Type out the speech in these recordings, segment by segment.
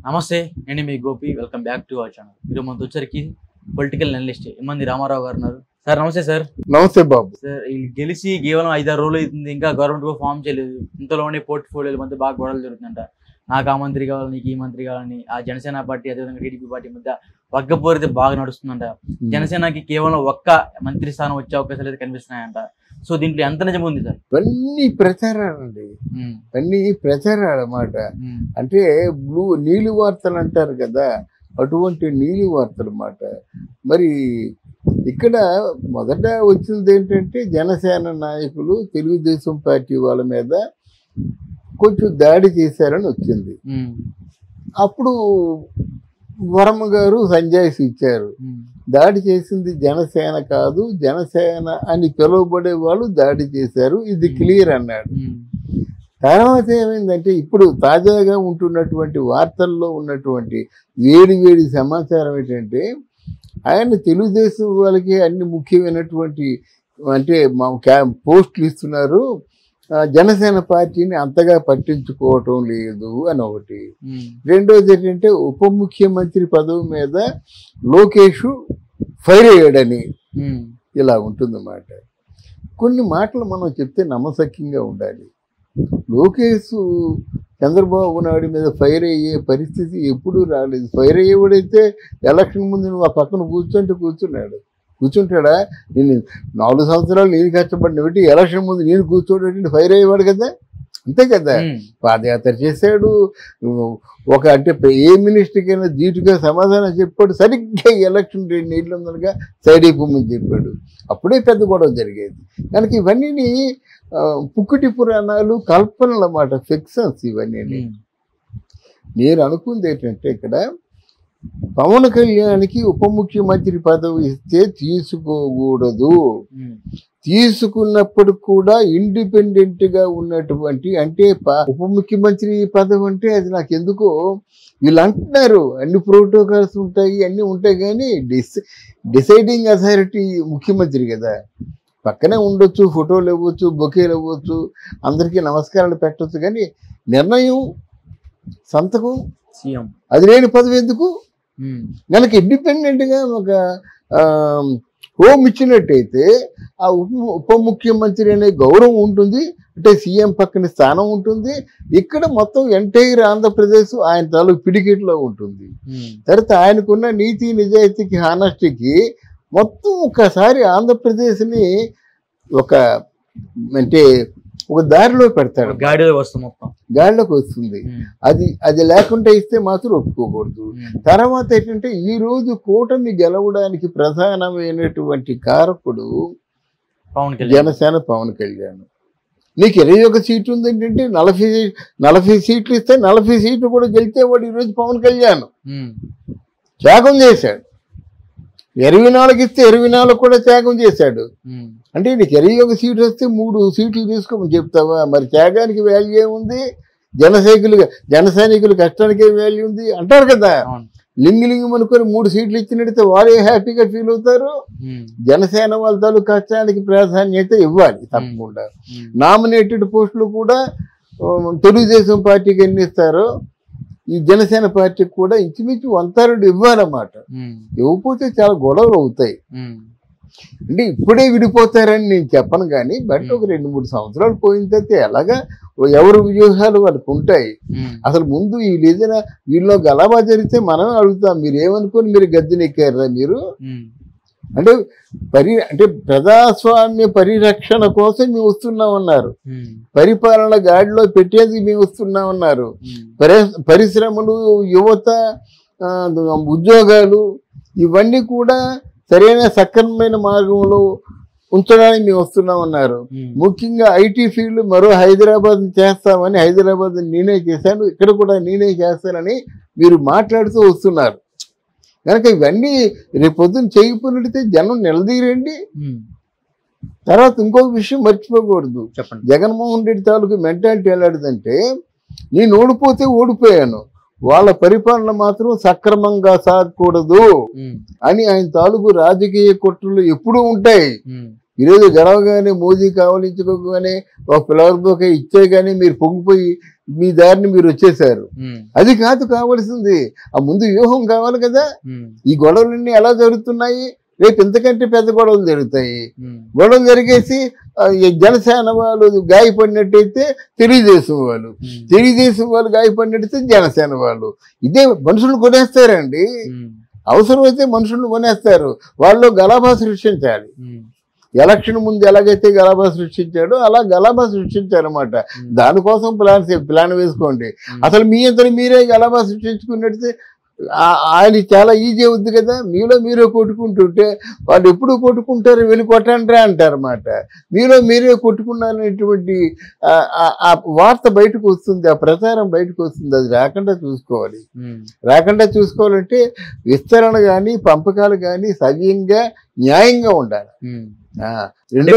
నమస్తే, నేను మీ Gopi. Welcome back to our channel. మీరు మన వచ్చరికి పొలిటికల్ అనలిస్ట్ ఇమ్మంది రామారావు గారు ఉన్నారు. సార్ నమస్తే. సార్ నమస్తే బాబు. సార్ గెలిచి కేవలం 5-6 రోజులు అవుతుంది, ఇంకా గవర్నమెంట్ కూడా ఫామ్ చేయలేదు. ఇంతలోనే పోర్ట్ఫోలియోల మధ్య బాగా గొడవలు జరుగుతుందంట. నాకు ఆ మంత్రి కావాలి, నీకు ఈ మంత్రి కావాలని ఆ జనసేన పార్టీ అదేవిధంగా టీడీపీ పార్టీ మధ్య వర్గపోరైతే బాగా నడుస్తుందంట. జనసేనకి కేవలం ఒక్క మంత్రి స్థానం వచ్చే అవకాశాలు అయితే కనిపిస్తున్నాయంట. సో దీంట్లో ఎంత నిజం ఉంది సార్? ఇవన్నీ ప్రచారాలండి, అన్ని ప్రచారాలు అన్నమాట. అంటే నీలి వార్తలు అంటారు కదా, అటువంటి నీలి వార్తలు అన్నమాట. మరి ఇక్కడ మొదట వచ్చింది ఏంటంటే జనసేన నాయకులు తెలుగుదేశం పార్టీ వాళ్ళ మీద కొంచెం దాడి చేశారని వచ్చింది. అప్పుడు వరమ గారు సంజాయిషి ఇచ్చారు. దాడి చేసింది జనసేన కాదు, జనసేన అని పిలువబడే వాళ్ళు దాడి చేశారు, ఇది క్లియర్ అన్నాడు. తర్వాత ఏమైందంటే ఇప్పుడు తాజాగా ఉంటున్నటువంటి వార్తల్లో ఉన్నటువంటి వేడి సమాచారం ఏంటంటే ఆయన తెలుగుదేశం వాళ్ళకి అన్ని ముఖ్యమైనటువంటి అంటే పోస్టులు ఇస్తున్నారు, జనసేన పార్టీని అంతగా పట్టించుకోవటం లేదు అని ఒకటి. రెండోది ఏంటంటే ఉప ముఖ్యమంత్రి పదవి మీద లోకేష్ ఫైర్ అయ్యాడని ఇలా ఉంటుందన్నమాట. కొన్ని మాటలు మనం చెప్తే నమ్మశక్యంగా ఉండాలి. లోకేష్ చంద్రబాబు నాయుడు మీద ఫైర్ అయ్యే పరిస్థితి ఎప్పుడూ రాలేదు. ఫైర్ అయ్యేవాడైతే ఎలక్షన్ ముందు నువ్వు ఆ పక్కన కూర్చుంటాడా? నేను 4 సంవత్సరాలు నేను కష్టపడిన పెట్టి ఎలక్షన్ ముందు నేను కూర్చోడేటంటే ఫైర్ అయ్యేవాడు కదా, అంతే కదా. పాదయాత్ర చేశాడు, అంటే ఏ మినిస్టర్కైనా ధీటుగా సమాధానం చెప్పాడు. సరిగ్గా ఎలక్షన్ 2 నెలలు ఉందనగా సైడ్ అయిపోమని చెప్పాడు. అప్పుడే పెద్ద గొడవ జరిగేది. కనుక ఇవన్నీ పుక్కుటి పురాణాలు, కల్పనలు అన్నమాట, ఫిక్షన్స్ ఇవన్నీ. నేను అనుకుంది ఏంటంటే ఇక్కడ పవన్ కళ్యాణ్కి ఉప ముఖ్యమంత్రి పదవి ఇస్తే తీసుకోకూడదు. తీసుకున్నప్పుడు కూడా ఇండిపెండెంట్ గా ఉన్నటువంటి అంటే ఉప ముఖ్యమంత్రి పదవి అంటే అది నాకు ఎందుకో వీళ్ళు అంటున్నారు అన్ని ప్రోటోకాల్స్ ఉంటాయి, అన్ని ఉంటాయి, కానీ డిసైడింగ్ అథారిటీ ముఖ్యమంత్రి కదా. పక్కనే ఉండొచ్చు, ఫోటోలు ఇవ్వచ్చు, బొకేలు ఇవ్వచ్చు, అందరికీ నమస్కారాలు పెట్టవచ్చు, కానీ నిర్ణయం సంతకం సీఎం అది లేని పదవి ఎందుకు? మనకి ఇండిపెండెంట్ గా ఒక హోమ్ ఇచ్చినట్టయితే ఆ ఉప ముఖ్యమంత్రి అనే గౌరవం ఉంటుంది, అంటే సీఎం పక్కన స్థానం ఉంటుంది. ఇక్కడ మొత్తం ఎంటైర్ ఆంధ్రప్రదేశ్ ఆయన తాలూకు పిడికిట్లో ఉంటుంది. తర్వాత ఆయనకున్న నీతి నిజాయితీకి, హానెస్టీకి మొత్తం ఒకసారి ఆంధ్రప్రదేశ్ని ఒక దారిలో పెడతాడు, గాడిలోకి వస్తుంది. అది లేకుండా ఇస్తే మాత్రం ఒప్పుకోకూడదు. తర్వాత ఏంటంటే ఈ రోజు కూటమి గెలవడానికి ప్రధానమైనటువంటి కారకుడు జనసేన పవన్ కళ్యాణ్. నీకు 21 సీట్లు ఉంది ఏంటంటే 40 సీట్లు ఇస్తే 40 సీట్లు కూడా గెలిచేవాడు ఈరోజు పవన్ కళ్యాణ్. త్యాగం చేశాడు. 24 ఇస్తే 24 కూడా త్యాగం చేశాడు. అంటే నీకు 21 సీట్లు వస్తే 3 సీట్లు తీసుకోమని చెప్తావా? మరి త్యాగానికి వాల్యూ ఏముంది? జన సైనికులు కష్టానికే వాల్యూ ఉంది అంటారు కదా. లింగు అనుకొని 3 సీట్లు ఇచ్చినట్టయితే వారే హ్యాపీగా ఫీల్ అవుతారు. జనసేన వాళ్ళ తాలూకు కష్టానికి ప్రాధాన్యత ఇవ్వాలి తప్పకుండా. నామినేటెడ్ పోస్టులు కూడా తెలుగుదేశం పార్టీకి ఎన్ని ఇస్తారో ఈ జనసేన పార్టీకి కూడా ఇంచుమించు 1/3 ఇవ్వాలన్నమాట. ఇవ్వకపోతే చాలా గొడవలు అవుతాయి. అంటే ఇప్పుడే విడిపోతారని నేను చెప్పను, కానీ బట్ ఒక 2-3 సంవత్సరాలు పోయిన తర్వాత ఎలాగా ఎవరు వ్యూహాలు వాళ్ళకు ఉంటాయి. అసలు ముందు వీళ్ళు గలబా జరిగితే మనమే అడుగుతాం, మీరు ఏమనుకోని మీరు గద్దెనెక్కారా మీరు? అంటే ప్రజాస్వామ్య పరిరక్షణ కోసం మేము వస్తున్నామన్నారు, పరిపాలన గాడిలో పెట్టేది మేము వస్తున్నామన్నారు, పరిశ్రమలు, యువత, ఉద్యోగాలు ఇవన్నీ కూడా సరైన సక్రమమైన మార్గంలో ఉంచడానికి మేము వస్తున్నామన్నారు. ముఖ్యంగా ఐటీ ఫీల్డ్ మరో హైదరాబాద్ చేస్తామని, హైదరాబాద్ నేనే చేశాను, ఇక్కడ కూడా నేనే చేస్తానని మీరు మాట్లాడుతూ వస్తున్నారు. కనుక ఇవన్నీ రేపొద్దున చేయకపోయినట్టయితే జనం నిలదీరండి. తర్వాత ఇంకొక విషయం మర్చిపోకూడదు. జగన్మోహన్ రెడ్డి తాలూకు మెంటాలిటీ ఎలాంటిదంటే నేను ఓడిపోతే ఓడిపోయాను, వాళ్ళ పరిపాలన మాత్రం సక్రమంగా సాగకూడదు అని ఆయన తాలూకు రాజకీయ కుట్రలు ఎప్పుడూ ఉంటాయి. ఈరోజు గెలవగానే మోదీ కావలించుకోగానే ఒక ఫ్లవర్ బొకే ఇచ్చే కానీ మీరు పొంగిపోయి మీ దారిని మీరు వచ్చేసారు. అది కాదు కావాల్సింది, ఆ ముందు వ్యూహం కావాలి కదా. ఈ గొడవలన్నీ ఎలా జరుగుతున్నాయి, రేపు ఇంతకంటే పెద్ద గొడవలు జరుగుతాయి. గొడవలు జరిగేసి జనసేన వాళ్ళు గాయపడినట్టయితే తెలుగుదేశం వాళ్ళు గాయపడినట్టయితే జనసేన వాళ్ళు. ఇదే మనుషులు కొనేస్తారండి. అవసరమైతే మనుషులను కొనేస్తారు. వాళ్ళు గలాభా సృష్టించాలి. ఎలక్షన్ ముందు ఎలాగైతే గలాభా సృష్టించాడో అలా గలాభా సృష్టించారన్నమాట. దానికోసం ప్లాన్ వేసుకోండి. అసలు మీ అంతా మీరే గలాభా సృష్టించుకున్నట్టు ఆయన చాలా ఈజీ అవుద్ది కదా. మీలో మీరే కొట్టుకుంటుంటే వాళ్ళు ఎప్పుడు కొట్టుకుంటారు, వెళ్ళి కొట్టండి అంటారన్నమాట. మీలో మీరే కొట్టుకున్నారనేటువంటి ఆ వార్త బయటకు వస్తుంది, ఆ ప్రచారం బయటకు వస్తుంది. అది రాకుండా చూసుకోవాలంటే విస్తరణ కానీ పంపకాలు కానీ సవ్యంగా న్యాయంగా ఉండాలి.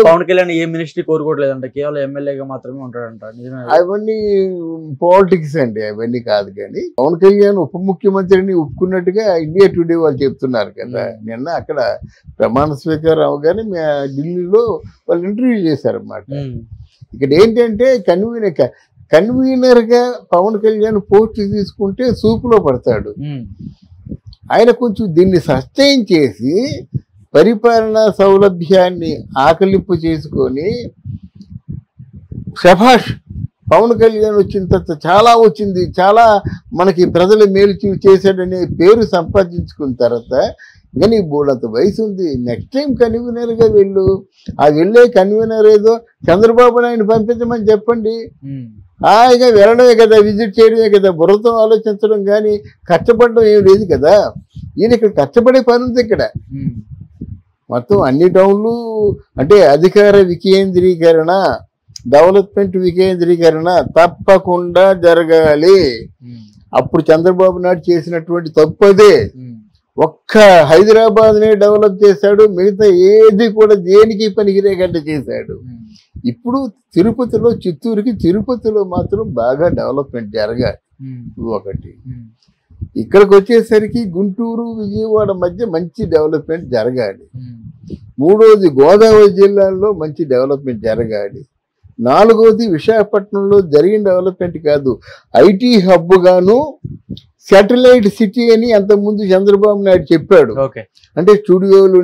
పవన్ కళ్యాణ్ ఏ మినిస్ట్రీ కోరుకోవట్లేదంట, కేవలం ఎమ్మెల్యేగా మాత్రమే ఉంటాడంట. అవన్నీ పాలిటిక్స్ అండి, అవన్నీ కాదు. కానీ పవన్ కళ్యాణ్ ఉప ముఖ్యమంత్రిని ఒప్పుకున్నట్టుగా ఇండియా టుడే వాళ్ళు చెప్తున్నారు కదా. నిన్న అక్కడ ప్రమాణ స్వీకారం అవగానే ఢిల్లీలో వాళ్ళు ఇంటర్వ్యూ చేశారన్నమాట. ఇక్కడ ఏంటంటే కన్వీనర్ గా పవన్ కళ్యాణ్ పోస్ట్ తీసుకుంటే సూపులో పడతాడు. ఆయన కొంచెం దీన్ని సస్టైన్ చేసి పరిపాలనా సౌలభ్యాన్ని ఆకలింపు చేసుకొని శభాష్ పవన్ కళ్యాణ్ వచ్చిన తర్వాత చాలా వచ్చింది, చాలా మనకి ప్రజలు మేలు చేశాడనే పేరు సంపాదించుకున్న తర్వాత ఇంకా నీ బోడంత వయసు ఉంది, నెక్స్ట్ టైం కన్వీనర్గా వెళ్ళు. ఆ వెళ్ళే కన్వీనర్ ఏదో చంద్రబాబు నాయుడు పంపించమని చెప్పండి. హాయిగా వెళ్ళడమే కదా, విజిట్ చేయడమే కదా, బుర్రతో ఆలోచించడం కానీ కష్టపడడం ఏం లేదు కదా. ఈయన ఇక్కడ కష్టపడే పని ఉంది. ఇక్కడ మొత్తం అన్ని టౌన్లు అంటే అధికార వికేంద్రీకరణ, డెవలప్మెంట్ వికేంద్రీకరణ తప్పకుండా జరగాలి. అప్పుడు చంద్రబాబు నాయుడు చేసినటువంటి తప్పదే. ఒక్క హైదరాబాద్నే డెవలప్ చేశాడు, మిగతా ఏది కూడా దేనికి పనికిరేగట్ట చేశాడు. ఇప్పుడు తిరుపతిలో, చిత్తూరుకి తిరుపతిలో మాత్రం బాగా డెవలప్మెంట్ జరగాలి ఒకటి. ఇక్కడికి వచ్చేసరికి గుంటూరు విజయవాడ మధ్య మంచి డెవలప్మెంట్ జరగాలి. మూడోది గోదావరి జిల్లాల్లో మంచి డెవలప్మెంట్ జరగాలి. నాలుగోది విశాఖపట్నంలో జరిగిన డెవలప్మెంట్ కాదు, ఐటీ హబ్ గాను శాటిలైట్ సిటీ అని అంతకుముందు చంద్రబాబు నాయుడు చెప్పాడు. అంటే స్టూడియోలు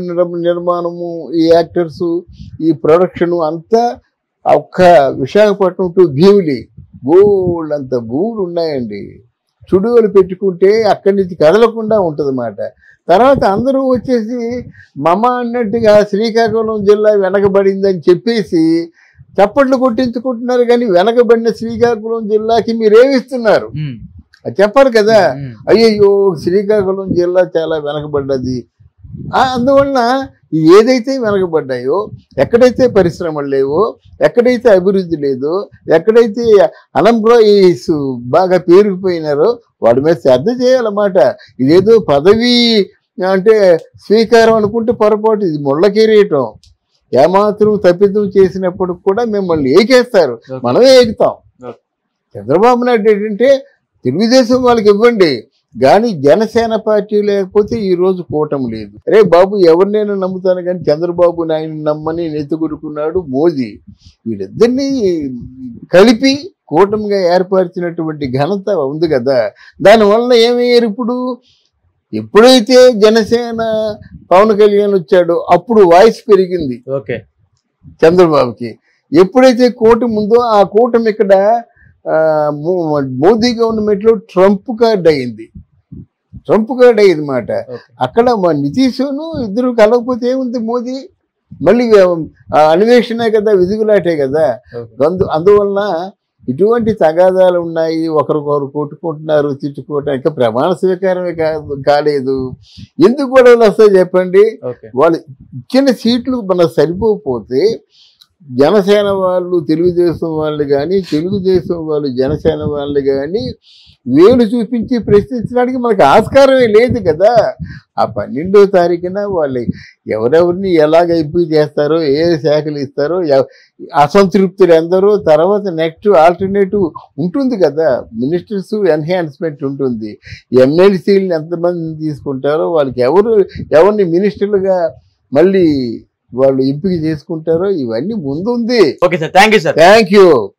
నిర్మాణము, ఈ యాక్టర్స్, ఈ ప్రొడక్షన్ అంతా ఒక్క విశాఖపట్నం టు భీమిలి బోల్డ్ అంత భూములు ఉన్నాయండి. స్టూడియోలు పెట్టుకుంటే అక్కడి నుంచి కదలకుండా ఉంటుందన్నమాట. తర్వాత అందరూ వచ్చేసి మమ అన్నట్టుగా శ్రీకాకుళం జిల్లా వెనకబడిందని చెప్పేసి చప్పట్లు కొట్టించుకుంటున్నారు. కానీ వెనకబడిన శ్రీకాకుళం జిల్లాకి మీరేమిస్తున్నారు అది చెప్పాలి కదా. అయ్యయ్యో శ్రీకాకుళం జిల్లా చాలా వెనకబడ్డది. అందువలన ఏదైతే వెనకబడ్డాయో, ఎక్కడైతే పరిశ్రమలు లేవో, ఎక్కడైతే అభివృద్ధి లేదో, ఎక్కడైతే అన్ఎంప్లాయీస్ బాగా పేరుకుపోయినారో వాడి మీద శ్రద్ధ చేయాలన్నమాట. ఇదేదో పదవి అంటే స్వీకారం అనుకుంటే పొరపాటు, ఇది ముళ్ళ కిరీటం. ఏమాత్రం తప్పిదం చేసినప్పుడు కూడా మిమ్మల్ని ఏకేస్తారు, మనమే ఏకుతాం. చంద్రబాబు నాయుడు ఏంటంటే తెలుగుదేశం వాళ్ళకి ఇవ్వండి, కానీ జనసేన పార్టీ లేకపోతే ఈ రోజు కూటమి లేదు. అరే బాబు ఎవరినైనా నమ్ముతాను కానీ చంద్రబాబు నాయుడు నమ్మని నెత్తుకొడుకున్నాడు మోదీ. వీళ్ళిద్దరినీ కలిపి కూటమిగా ఏర్పరిచినటువంటి ఘనత ఉంది కదా. దానివల్ల ఏమయ్యారు, ఎప్పుడైతే జనసేన పవన్ కళ్యాణ్ వచ్చాడో అప్పుడు వాయిస్ పెరిగింది చంద్రబాబుకి. ఎప్పుడైతే కూటమి ఉందో ఆ కూటమి ఇక్కడ మోదీ గవర్నమెంట్ లో ట్రంప్ కార్డ్ అయింది మాట. అక్కడ నితీష్ను ఇద్దరు కలవకపోతే ఏముంది, మోదీ మళ్ళీ అన్వేషణే కదా, విధుగులాటే కదా. అందువలన ఇటువంటి తగాదాలు ఉన్నాయి, ఒకరికొకరు కొట్టుకుంటున్నారు, తిట్టుకోవటానికి ప్రమాణ స్వీకారమే కాలేదు. ఎందుకు గొడవలు వస్తాయి చెప్పండి. వాళ్ళు ఇచ్చిన సీట్లు మనకు సరిపోకపోతే జనసేన వాళ్ళు తెలుగుదేశం వాళ్ళు కానీ, తెలుగుదేశం వాళ్ళు జనసేన వాళ్ళు కానీ వేలు చూపించి ప్రశ్నించడానికి మనకు ఆస్కారమే లేదు కదా. ఆ 12వ తారీఖున వాళ్ళు ఎవరెవరిని ఎలాగ ఎంపిక చేస్తారో, ఏ శాఖలు ఇస్తారో, అసంతృప్తులు ఎందరో, తర్వాత నెక్స్ట్ ఆల్టర్నేటివ్ ఉంటుంది కదా, మినిస్టర్స్ ఎన్హాన్స్మెంట్ ఉంటుంది. ఎమ్మెల్సీలను ఎంతమందిని తీసుకుంటారో, వాళ్ళకి ఎవరిని మినిస్టర్లుగా మళ్ళీ వాళ్ళు ఎంపిక చేసుకుంటారో ఇవన్నీ ముందుంది. Okay sir, thank you sir. Thank you.